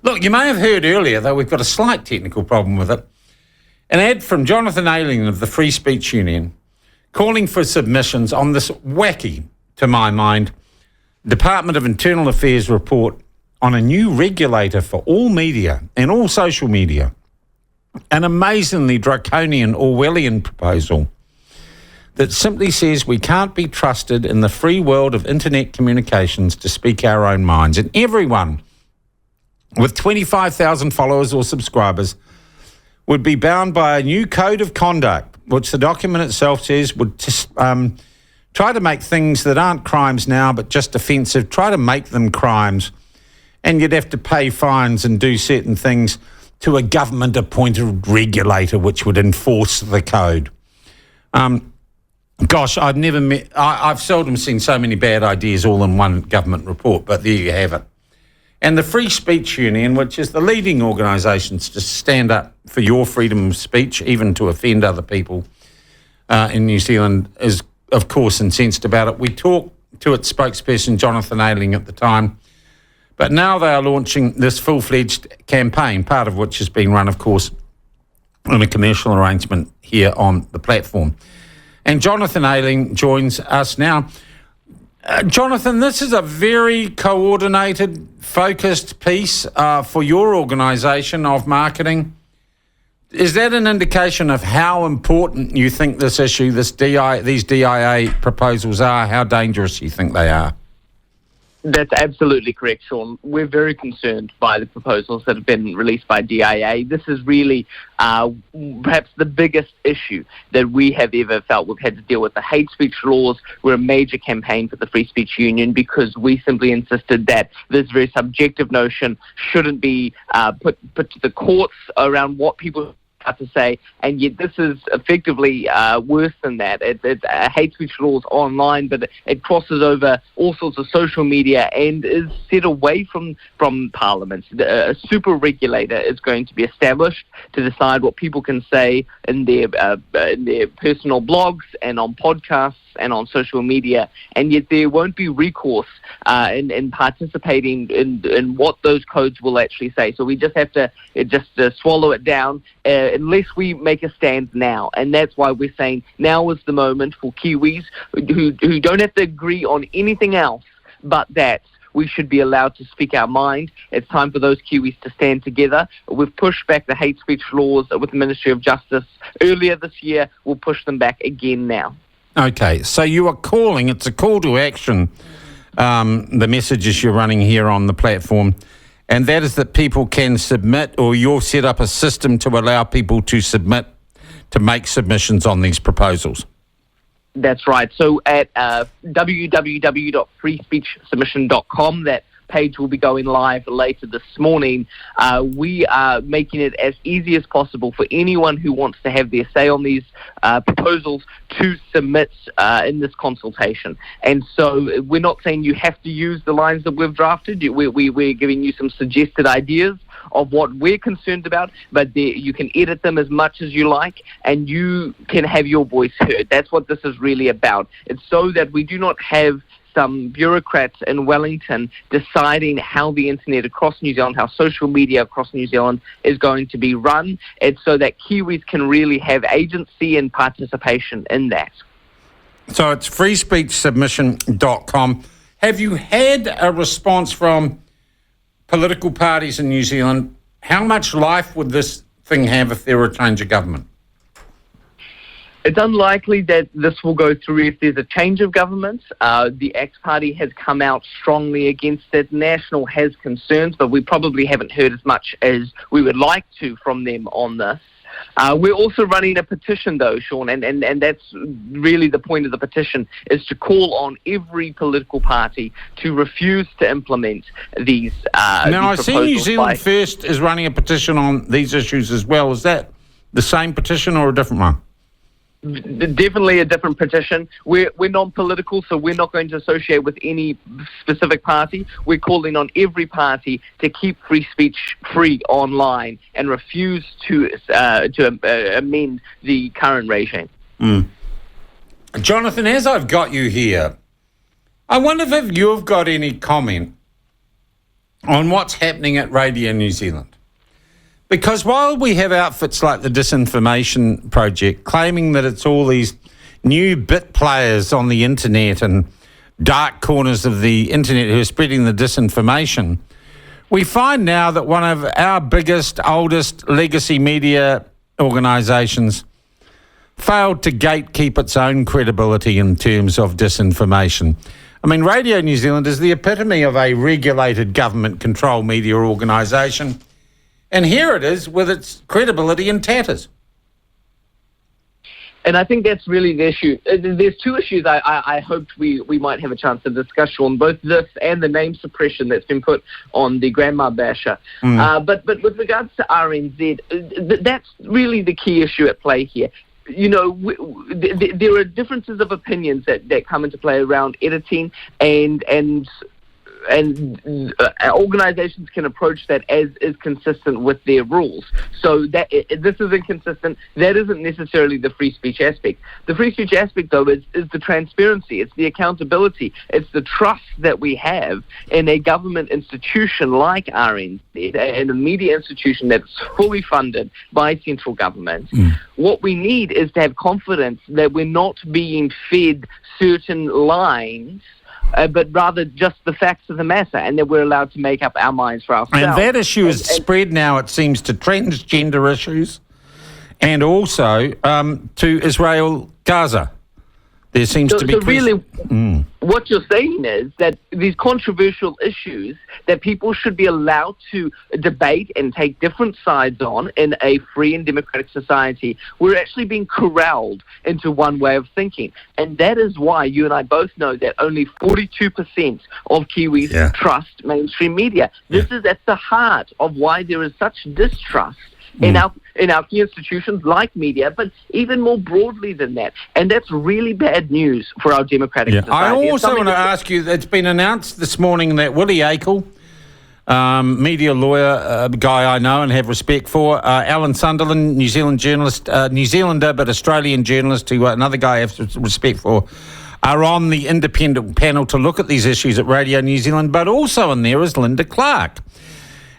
Look, you may have heard earlier, though we've got a slight technical problem with it, an ad from Jonathan Ayling of the Free Speech Union calling for submissions on this wacky, to my mind, Department of Internal Affairs report on a new regulator for all media and all social media. An amazingly draconian Orwellian proposal that simply says we can't be trusted in the free world of internet communications to speak our own minds. And everyone with 25,000 followers or subscribers would be bound by a new code of conduct, which the document itself says would try to make things that aren't crimes now but just offensive, try to make them crimes. And you'd have to pay fines and do certain things to a government-appointed regulator which would enforce the code. Gosh, I've seldom seen so many bad ideas all in one government report, but there you have it. And the Free Speech Union, which is the leading organisation to stand up for your freedom of speech, even to offend other people in New Zealand, is, of course, incensed about it. We talked to its spokesperson, Jonathan Ayling, at the time, but now they are launching this full-fledged campaign, part of which has been run, of course, on a commercial arrangement here on the platform. And Jonathan Ayling joins us now. Jonathan, this is a very coordinated, focused piece for your organisation of marketing. Is that an indication of how important you think this issue, these DIA proposals are, how dangerous you think they are? That's absolutely correct, Sean. We're very concerned by the proposals that have been released by DIA. This is really perhaps the biggest issue that we have ever felt we've had to deal with. The hate speech laws were a major campaign for the Free Speech Union because we simply insisted that this very subjective notion shouldn't be put to the courts around what people to say, and yet this is effectively worse than that. It's hate speech laws online, but it crosses over all sorts of social media and is set away from Parliament. A super regulator is going to be established to decide what people can say in their personal blogs and on podcasts and on social media, and yet there won't be recourse in participating in what those codes will actually say. So we just have to swallow it down unless we make a stand now. And that's why we're saying now is the moment for Kiwis who don't have to agree on anything else but that we should be allowed to speak our mind. It's time for those Kiwis to stand together. We've pushed back the hate speech laws with the Ministry of Justice earlier this year. We'll push them back again now. Okay, so you are calling, it's a call to action, the messages you're running here on the platform, and that is that people can submit, or you'll set up a system to allow people to submit, to make submissions on these proposals. That's right. So at www.freespeechsubmission.com, that page will be going live later this morning. We are making it as easy as possible for anyone who wants to have their say on these proposals to submit in this consultation. And so we're not saying you have to use the lines that we've drafted. We're giving you some suggested ideas of what we're concerned about, but you can edit them as much as you like, and you can have your voice heard. That's what this is really about. It's so that we do not have some bureaucrats in Wellington deciding how the internet across New Zealand, how social media across New Zealand is going to be run. It's so that Kiwis can really have agency and participation in that. So it's freespeechsubmission.com. Have you had a response from political parties in New Zealand? How much life would this thing have if there were a change of government? It's unlikely that this will go through if there's a change of government. The Axe Party has come out strongly against it. National has concerns, but we probably haven't heard as much as we would like to from them on this. We're also running a petition, though, Sean, and that's really the point of the petition, is to call on every political party to refuse to implement these Now, these I see New Zealand First is running a petition on these issues as well. Is that the same petition or a different one? Definitely a different petition. We're non-political, so we're not going to associate with any specific party. We're calling on every party to keep free speech free online and refuse to amend the current regime. Jonathan, as I've got you here, I wonder if you've got any comment on what's happening at Radio New Zealand. Because while we have outfits like the Disinformation Project claiming that it's all these new bit players on the internet and dark corners of the internet who are spreading the disinformation, we find now that one of our biggest, oldest legacy media organisations failed to gatekeep its own credibility in terms of disinformation. I mean, Radio New Zealand is the epitome of a regulated government-controlled media organisation, and here it is with its credibility in tatters. And I think that's really the issue. There's two issues I hoped we might have a chance to discuss, Sean, both this and the name suppression that's been put on the Grandma Basher. But with regards to RNZ, that's really the key issue at play here. You know, there are differences of opinions that come into play around editing, and organizations can approach that as is consistent with their rules. So that this is inconsistent. That isn't necessarily the free speech aspect. The free speech aspect, though, is the transparency. It's the accountability. It's the trust that we have in a government institution like RNZ, and a media institution that's fully funded by central government. What we need is to have confidence that we're not being fed certain lines, but rather just the facts of the matter, and that we're allowed to make up our minds for ourselves. And that issue is spread now, it seems, to transgender issues and also to Israel-Gaza. There seems to be... So really, what you're saying is that these controversial issues that people should be allowed to debate and take different sides on in a free and democratic society, we're actually being corralled into one way of thinking. And that is why you and I both know that only 42% of Kiwis trust mainstream media. This is at the heart of why there is such distrust in our key institutions like media, but even more broadly than that. And that's really bad news for our democratic society. I also want to ask you, it's been announced this morning that Willie Akel, media lawyer, guy I know and have respect for, Alan Sunderland, New Zealand journalist, New Zealander but Australian journalist, who another guy I have respect for, are on the independent panel to look at these issues at Radio New Zealand, but also in there is Linda Clark.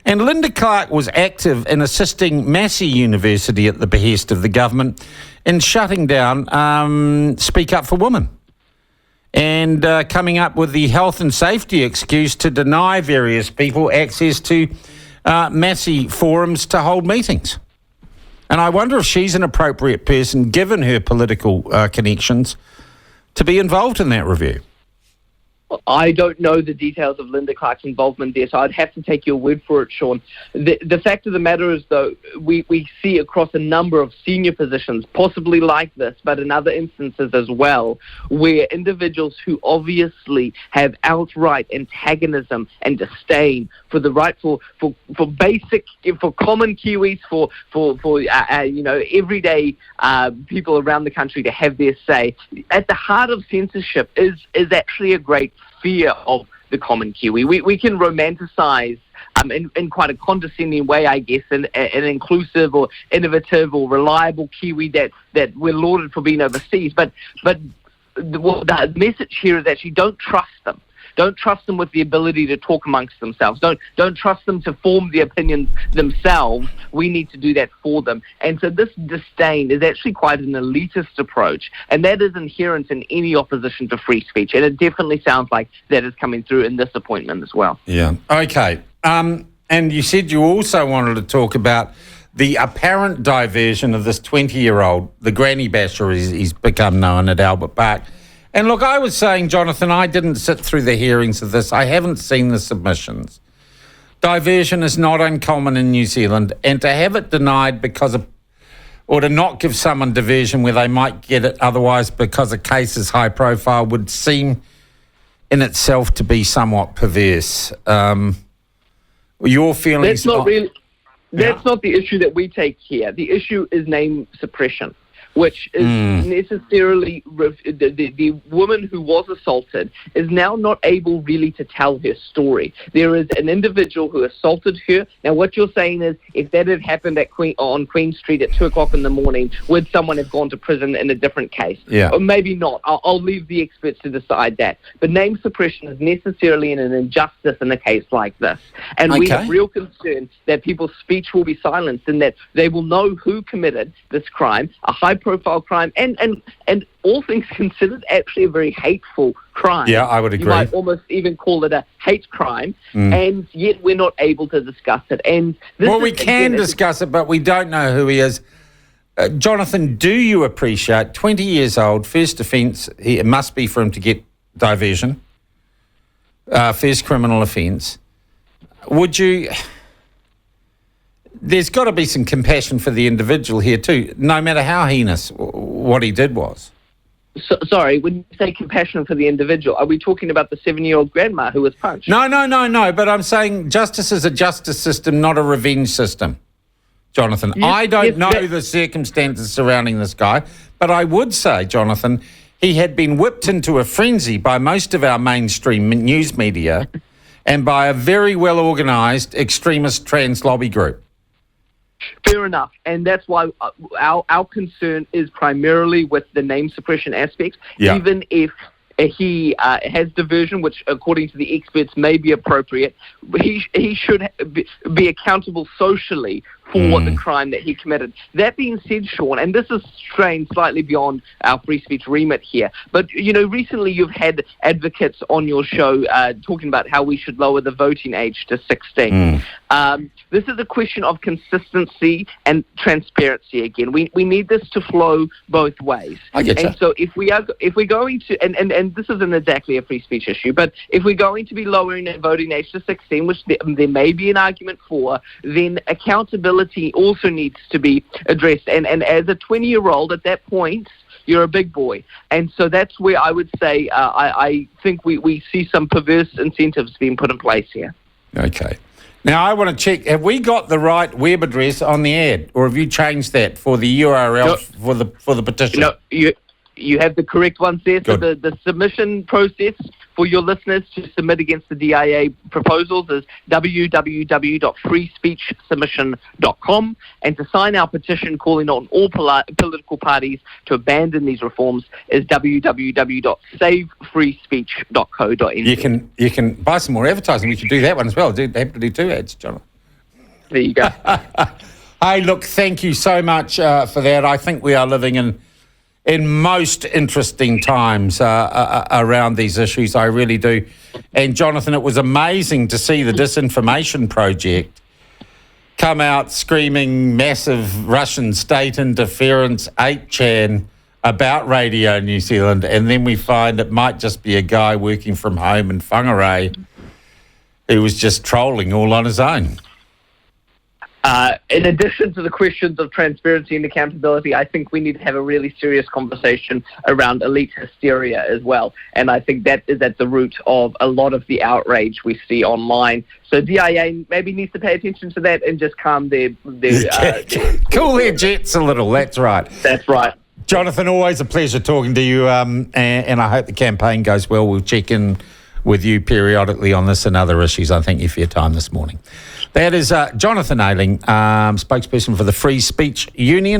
And Linda Clark was active in assisting Massey University at the behest of the government in shutting down Speak Up for Women and coming up with the health and safety excuse to deny various people access to Massey forums to hold meetings. And I wonder if she's an appropriate person, given her political connections, to be involved in that review. I don't know the details of Linda Clark's involvement there, so I'd have to take your word for it, Sean. The fact of the matter is, though, we see across a number of senior positions, possibly like this, but in other instances as well, where individuals who obviously have outright antagonism and disdain for the right for common Kiwis, for everyday people around the country to have their say. At the heart of censorship is actually a great fear of the common Kiwi. We can romanticize in quite a condescending way, I guess, an inclusive or innovative or reliable Kiwi that we're lauded for being overseas. But the message here is actually don't trust them. Don't trust them with the ability to talk amongst themselves. Don't trust them to form the opinions themselves. We need to do that for them. And so this disdain is actually quite an elitist approach, and that is inherent in any opposition to free speech. And it definitely sounds like that is coming through in this appointment as well. Yeah. Okay. And you said you also wanted to talk about the apparent diversion of this 20-year-old, the Granny Basher, he's become known at Albert Park. And look, I was saying, Jonathan, I didn't sit through the hearings of this. I haven't seen the submissions. Diversion is not uncommon in New Zealand, and to have it denied or to not give someone diversion where they might get it otherwise because a case is high profile would seem in itself to be somewhat perverse. Your feelings... That's not the issue that we take here. The issue is name suppression. which is necessarily the woman who was assaulted is now not able really to tell her story. There is an individual who assaulted her. Now, what you're saying is, if that had happened on Queen Street at 2 o'clock in the morning, would someone have gone to prison in a different case? Yeah. Or maybe not. I'll leave the experts to decide that. But name suppression is necessarily an injustice in a case like this. And we have real concern that people's speech will be silenced and that they will know who committed this crime, a high-profile crime, and all things considered, actually a very hateful crime. Yeah, I would agree. You might almost even call it a hate crime, and yet we're not able to discuss it. And we can discuss it, but we don't know who he is. Jonathan, do you appreciate 20 years old, first offence, it must be for him to get diversion, first criminal offence. Would you... There's got to be some compassion for the individual here too, no matter how heinous what he did was. Sorry, when you say compassion for the individual, are we talking about the 7-year-old grandma who was punched? No, but I'm saying justice is a justice system, not a revenge system, Jonathan. I don't know the circumstances surrounding this guy, but I would say, Jonathan, he had been whipped into a frenzy by most of our mainstream news media and by a very well-organised extremist trans lobby group. Fair enough, and that's why our concern is primarily with the name suppression aspect. Yeah. Even if he has diversion, which according to the experts may be appropriate, he should be accountable socially for the crime that he committed. That being said, Sean, and this is straying slightly beyond our free speech remit here, but, recently you've had advocates on your show talking about how we should lower the voting age to 16. This is a question of consistency and transparency again. We need this to flow both ways. I get you. And so if we're going to, and this isn't exactly a free speech issue, but if we're going to be lowering the voting age to 16, which there may be an argument for, then accountability also needs to be addressed. And as a 20-year-old at that point, you're a big boy. And so that's where I would say I think we see some perverse incentives being put in place here. Okay. Now, I want to check, have we got the right web address on the ad, or have you changed that for the URL for the petition? No, you have the correct ones there. Good. So the submission process for your listeners to submit against the DIA proposals is www.freespeechsubmission.com, and to sign our petition calling on all political parties to abandon these reforms is www.savefreespeech.co.nz. You can buy some more advertising. We should do that one as well. They have to do 2 ads, John. There you go. Hey, look, thank you so much for that. I think we are living in most interesting times around these issues. I really do. And, Jonathan, it was amazing to see the Disinformation Project come out screaming massive Russian state interference 8chan about Radio New Zealand, and then we find it might just be a guy working from home in Whangarei who was just trolling all on his own. In addition to the questions of transparency and accountability, I think we need to have a really serious conversation around elite hysteria as well. And I think that is at the root of a lot of the outrage we see online. So DIA maybe needs to pay attention to that and just calm their cool their jets a little. That's right. That's right. Jonathan, always a pleasure talking to you, and I hope the campaign goes well. We'll check in with you periodically on this and other issues. I thank you for your time this morning. That is Jonathan Ayling, spokesperson for the Free Speech Union.